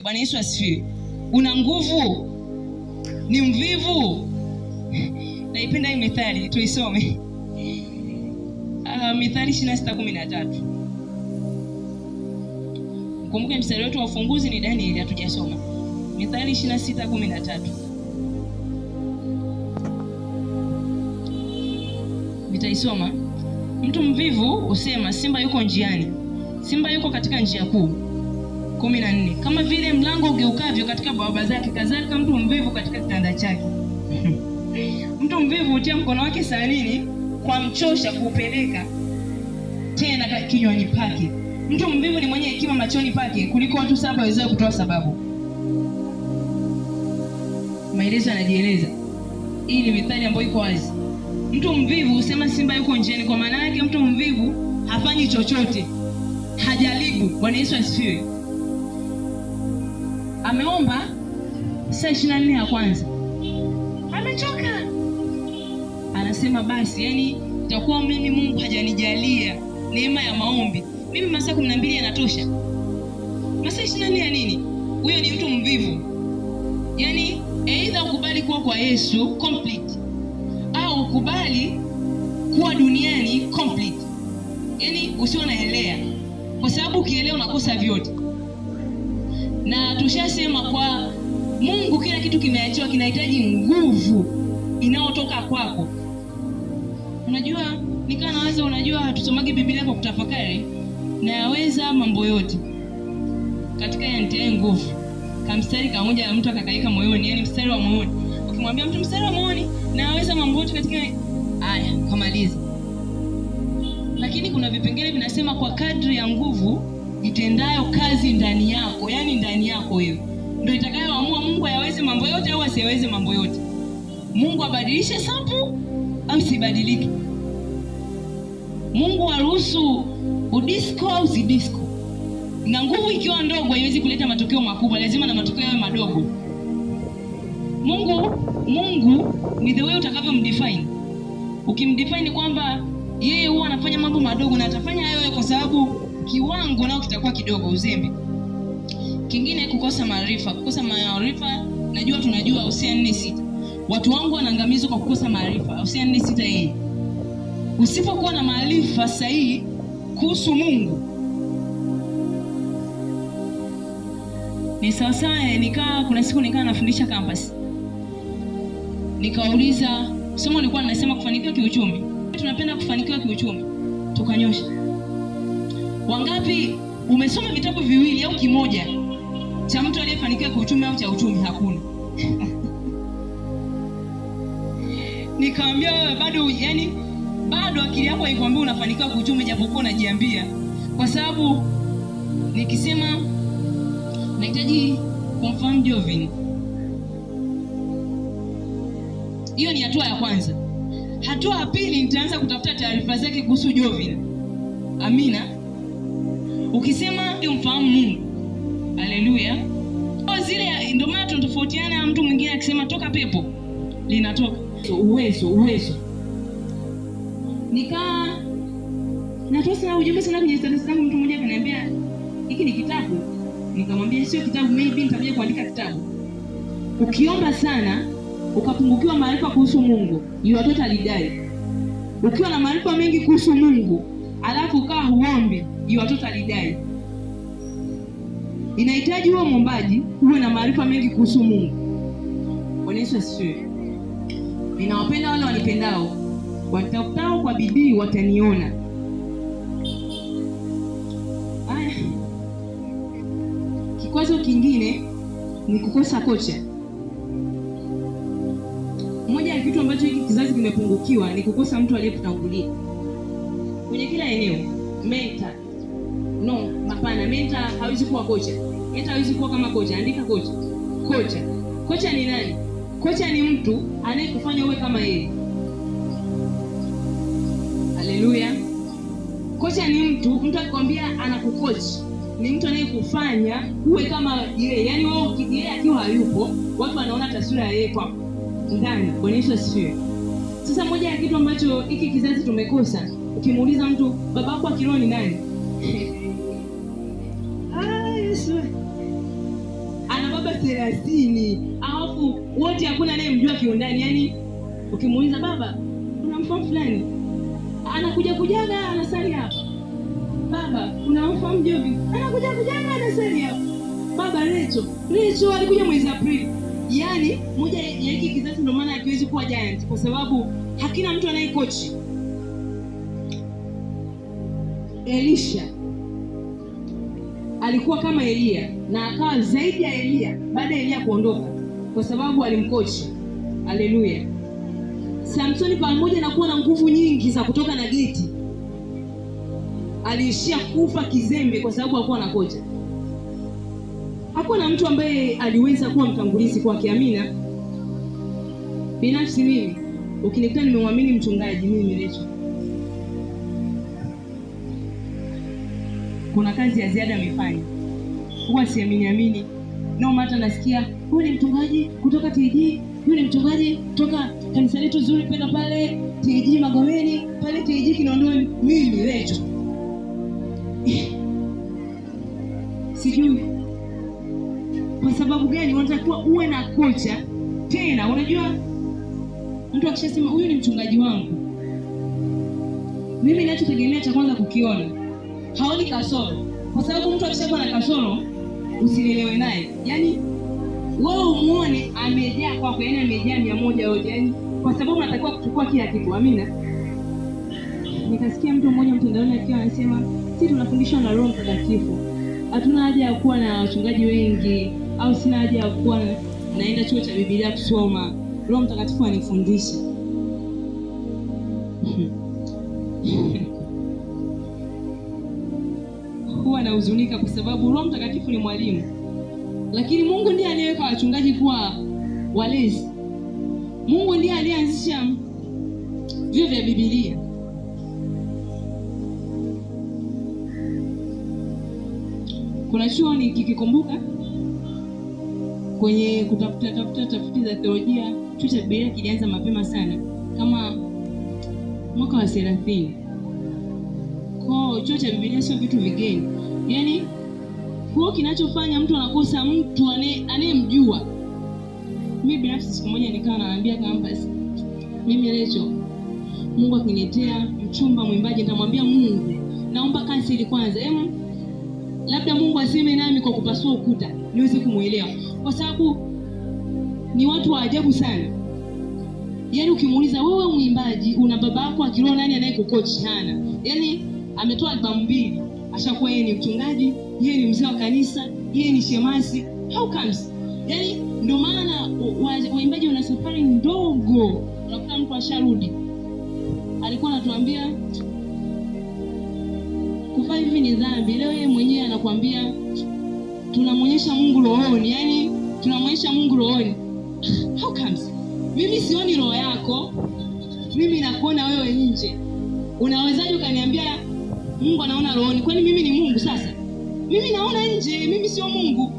Bwana Yesu asifiwe. Una nguvu, ni mvivu. Naipenda hii methali, tuisome. Mithali 26:13. Kumbuka mstari wetu wa ufunguzi ni Danieli, hatujasoma. Mithali 26:13. Nitaisoma. Mtu mvivu usema simba yuko njiani, simba yuko katika njia kuu. 14. Kama vile mlango ugeukavyo katika bawaba zake, kadhalika mtu mvivu katika kitanda chake. Mtu mvivu hutia mkono wake sahanini, kwa mchosha kuupeleka tena kinywani pake. Mtu mvivu ni mwenye hekima machoni pake kuliko watu 7 wawezao kutoa sababu. Maelezo yanajieleza. Hii ni mithali ambayo iko wazi. Mtu mvivu usema simba yuko njiani, kwa maana yake mtu mvivu hafanyi chochote, hajaribu. Bwana Yesu asifiwe. Ameomba saa 24 ya kwanza, amechoka, anasema basi, yani itakuwa mimi Mungu hajanijalia neema ya maombi, mimi masaa 12 yanatosha. Masaa 24 ya nini? Huyo ni mtu mvivu. Yani either ukubali kuwa kwa Yesu complete, au ukubali kuwa duniani complete. Yani usiwe unaelea, kwa sababu ukielea unakosa vyote. Na tushasema kwa Mungu kila kitu kimeachiwa, kinahitaji nguvu inayotoka kwako. Unajua, nikaa nawaza, unajua hatusomagi Biblia kwa kutafakari, na yaweza mambo yote katika yanitae nguvu. Kamstari kamoja mtu akakaika moyoni, yani mstari wa moyoni. Ukimwambia mtu mstari wa moyoni, na yaweza mambo yote katika aya, kamaliza. Lakini kuna vipengele vinasema kwa kadri ya nguvu itendayo kazi ndani yako, yani ndani yako wewe ndio itakayoamua Mungu ayaweze mambo yote au asiweze mambo yote. Mungu abadilishe sample au sibadilike. Mungu aruhusu udisco au zidisco. Na nguvu ikiwa ndogo haiwezi kuleta matokeo makubwa, lazima na matokeo yawe madogo. Mungu ni the way utakavyomdefine. Ukimdefine kwamba yeye huwa anafanya mambo madogo, na atafanya hayo kwa sababu kiwango nao kitakuwa kidogo, uzembe. Kingine kukosa maarifa. Kukosa maarifa, najua tunajua Hosea 4:6. Watu wangu wanaangamizwa kwa kukosa maarifa. Hosea 4:6 hii. Usipokuwa na maarifa sahihi kuhusu Mungu, ni sawasawa. Kuna siku nikaa nafundisha campus, nikauliza somo lilikuwa linasema kufanikiwa kiuchumi. Tunapenda kufanikiwa kiuchumi, tukanyosha. Wangapi umesoma vitabu viwili au kimoja cha mtu aliyefanikiwa kiuchumi au cha uchumi? Hakuna. Nikamwambia wewe bado akili yako haikwambia unafanikiwa kiuchumi, japokuwa unajiambia. Kwa sababu nikisema nahitaji kumfahamu Jovin, hiyo ni hatua ya kwanza. Hatua ya pili, nitaanza kutafuta taarifa zake kuhusu Jovin. Amina. Ukisema umfahamu Mungu, haleluya, zile ndio maana tunatofautiana. Mtu mwingine akisema toka pepo, linatoka. Uwezo. Natosa ujumbe sana kwenye status zangu. Mtu mmoja akaniambia hiki ni kitabu. Nikamwambia sio kitabu, maybe nitakuja kuandika kitabu. Ukiomba sana ukapungukiwa maarifa kuhusu Mungu, you are totally dead. Ukiwa na maarifa mengi kuhusu Mungu alafu ukawa huombi, you are totally dead. Inahitaji wewe mwombaji uwe na maarifa mengi kuhusu Mungu. Bwana Yesu asifiwe. Ninawapenda wale wanipendao, watafutao kwa bidii wataniona. Kikwazo kingine ni kukosa kocha. Moja ya vitu ambacho hiki kizazi kimepungukiwa ni kukosa mtu aliyetutangulia kwenye kila eneo. Mentor. Mentor hawezi kuwa kocha. Mentor hawezi kuwa kama kocha. Andika kocha. Kocha ni nani? Kocha ni mtu anayekufanya uwe kama yeye. Haleluya. Kocha ni mtu akikwambia anakucoach, ni mtu anayekufanya uwe kama yeye. Yaani wewe yeye akiwa hayupo, watu wanaona taswira ya yeye kwa ndani. Bwana Yesu asifiwe. Sasa moja ya kitu ambacho hiki kizazi tumekosa, ukimuuliza mtu babako wa kiroho ni nani? Yesu. 30, alafu wote hakuna anayemjua kiundani. Yani ukimuuliza baba unamfahamu fulani, anakuja kujaga anasali hapa. Baba unamfahamu Jovi, anakuja kujaga anasali hapa. Baba Recho alikuja mwezi Aprili. Yani moja ya hiki kizazi ndio maana hakiwezi kuwa giant, kwa sababu hakina mtu anayekochi. Elisha alikuwa kama Elia na akawa zaidi ya Elia baada ya Elia kuondoka, kwa sababu alimkochi. Haleluya. Samsoni pamoja na kuwa na nguvu nyingi za kutoka na geti, aliishia kufa kizembe kwa sababu hakuwa na kocha. Hakuwa na mtu ambaye aliweza kuwa mtangulizi kwake. Amina. Binafsi mimi ukinikuta nimemwamini mchungaji, mimi Recho, kuna kazi ya ziada amefanya. Huwa siamini. No matter nasikia huyu ni mchungaji kutoka TG, huyu ni mchungaji kutoka kanisa letu zuri penda pale TG Magomeni, pale TG Kinondoni. Mimi Recho sijui kwa sababu gani unatakiwa uwe na kocha. Tena unajua mtu akishasema huyu ni mchungaji wangu, mimi ninachotegemea cha kwanza kukiona, haoni kasoro. Kwa sababu mtu akishakuwa na kasoro usielewe naye. Yani wewe umuone amejaa kwako, yani amejaa 100 yote, yani kwa sababu unatakiwa kuchukua kila kitu. Amina. Nikasikia mtu mmoja mtandaoni akiwa anasema sisi tunafundishwa na Roho Mtakatifu, hatuna haja ya kuwa na wachungaji wengi, au sina haja ya kuwa naenda chuo cha Biblia kusoma, Roho Mtakatifu anifundisha. Huwa nahuzunika kwa sababu Roho Mtakatifu ni mwalimu, lakini Mungu ndiye aliyeweka wachungaji kuwa walezi. Mungu ndiye alianzisha vyuo vya Biblia. Kuna chuo nikikumbuka kwenye kutafuta tafiti za theolojia, chuo cha Biblia kilianza mapema sana, kama mwaka wa 30. Kwa chuo cha Biblia sio vitu vigeni. Yani kwa kinachofanya mtu anakosa mtu anayemjua. Mimi binafsi siku moja nikawa naambia campus, mimi Recho, Mungu akiniletea mchumba mwimbaji nitamwambia Mungu, naomba kanseli kwanza. Labda Mungu aseme nami kwa kupasua ukuta niweze kumuelewa, kwa sababu ni watu wa ajabu sana. Yani ukimuuliza wewe mwimbaji una baba yako akiroho nani anayekukoach? Hana. Yani ametoa albamu 2, ashakuwa yeye ni mchungaji, yeye ni mzee wa kanisa, yeye ni shemasi. How comes? Yani ndio maana waimbaji wana safari ndogo, unakuta mtu asharudi. Alikuwa anatuambia kufa hivi ni dhambi. Leo yeye mwenyewe anakuambia tunamwonyesha Mungu rohoni, yani tunamwonyesha Mungu rohoni. How comes? Mimi sioni roho yako, mimi nakuona wewe nje. Unawezaje ukaniambia Mungu anaona rohoni? Kwani mimi ni Mungu sasa? Mimi naona nje, mimi sio Mungu.